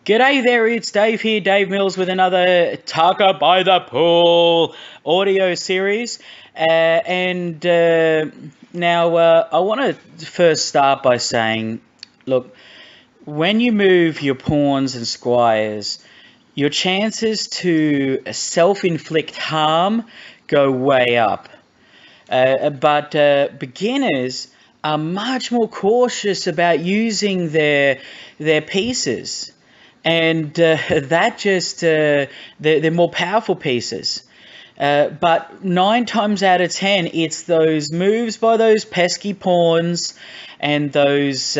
G'day there, it's Dave here, Dave Mills with another Tarka By The Pool audio series. Now I want to first start by saying, look, when you move your pawns and squires, your chances to self-inflict harm go way up. But beginners are much more cautious about using their pieces. And they're more powerful pieces. But 9 times out of 10, it's those moves by those pesky pawns and those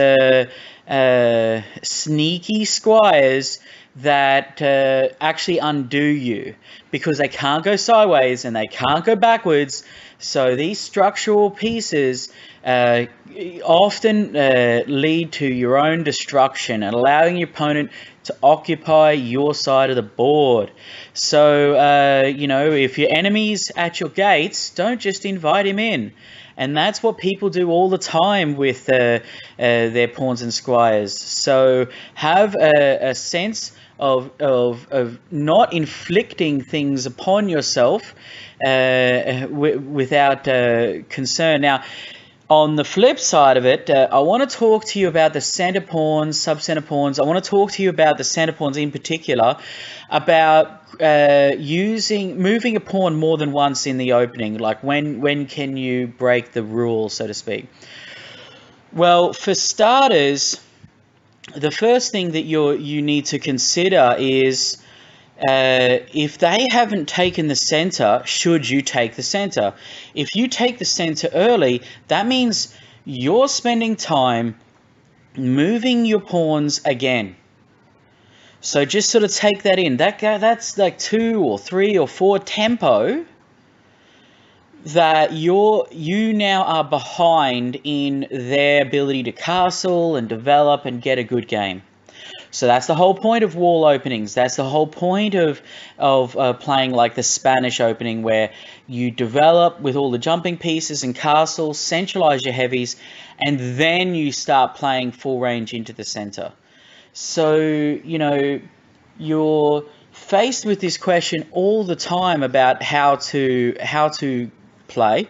sneaky squires that actually undo you, because they can't go sideways and they can't go backwards. So these structural pieces often lead to your own destruction and allowing your opponent to occupy your side of the board. So, if your enemy's at your gates, don't just invite him in. And that's what people do all the time with their pawns and squires. So have a sense of not inflicting things upon yourself without concern. Now, on the flip side of it, I want to talk to you about the center pawns, sub-center pawns. I want to talk to you about the center pawns in particular, about moving a pawn more than once in the opening. Like when can you break the rule, so to speak? Well, for starters, the first thing that you need to consider is if they haven't taken the center, should you take the center? If you take the center early, that means you're spending time moving your pawns again. So just sort of take that in. That's like 2 or 3 or 4 tempo that you now are behind in their ability to castle and develop and get a good game. So that's the whole point of wall openings. That's the whole point of playing like the Spanish opening, where you develop with all the jumping pieces and castles, centralize your heavies, and then you start playing full range into the center. So, you're faced with this question all the time about how to play.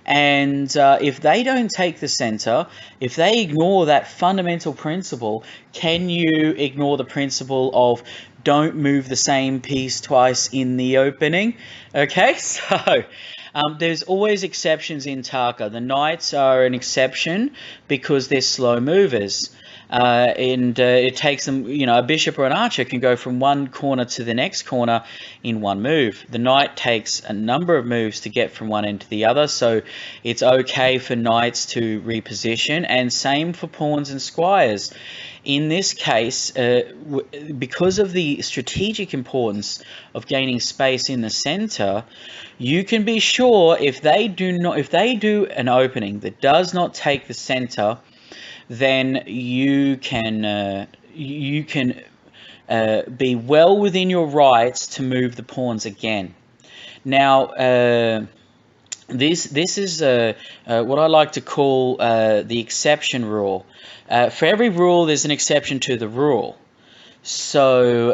And if they don't take the center, if they ignore that fundamental principle, can you ignore the principle of don't move the same piece twice in the opening? Okay, so there's always exceptions in Tarka. The knights are an exception because they're slow movers. It takes them, a bishop or an archer can go from one corner to the next corner in one move. The knight takes a number of moves to get from one end to the other, so it's okay for knights to reposition, and same for pawns and squires. In this case, because of the strategic importance of gaining space in the center, you can be sure if they do an opening that does not take the center, then you can be well within your rights to move the pawns again. Now, this is what I like to call the exception rule. For every rule, there's an exception to the rule. So,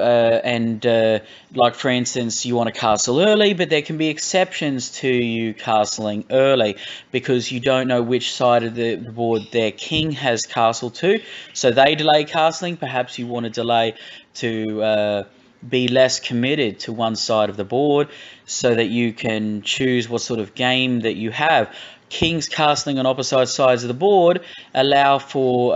like for instance, you want to castle early, but there can be exceptions to you castling early because you don't know which side of the board their king has castled to. So they delay castling. Perhaps you want to delay to be less committed to one side of the board so that you can choose what sort of game that you have. Kings castling on opposite sides of the board allow for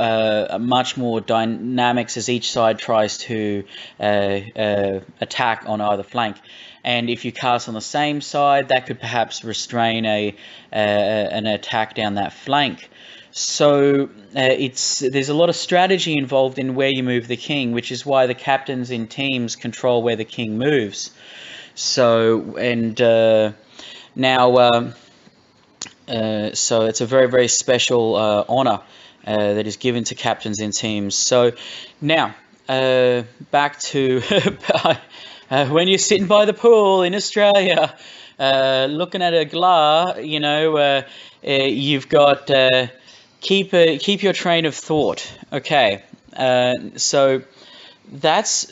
much more dynamics as each side tries to attack on either flank. And if you cast on the same side, that could perhaps restrain an attack down that flank. So there's a lot of strategy involved in where you move the king, which is why the captains in teams control where the king moves. So so it's a very, very special honor that is given to captains in teams. So now, back to when you're sitting by the pool in Australia, looking at a gla, you've got keep your train of thought. Okay, so that's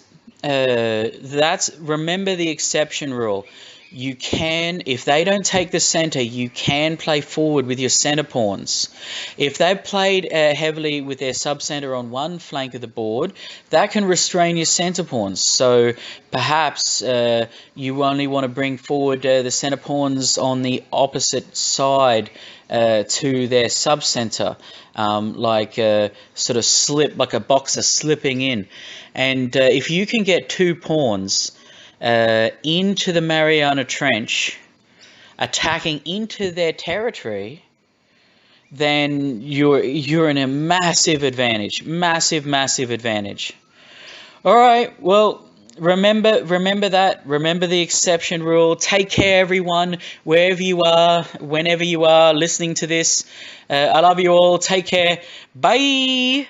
remember the exception rule. You can, if they don't take the center, you can play forward with your center pawns. If they've played heavily with their sub-center on one flank of the board, that can restrain your center pawns. So perhaps you only want to bring forward the center pawns on the opposite side to their sub-center, like sort of slip, like a boxer slipping in. And if you can get 2 pawns into the Mariana Trench, attacking into their territory, then you're in a massive advantage, massive advantage. All right, well, remember that. Remember the exception rule. Take care, everyone, wherever you are, whenever you are listening to this. I love you all. Take care. Bye.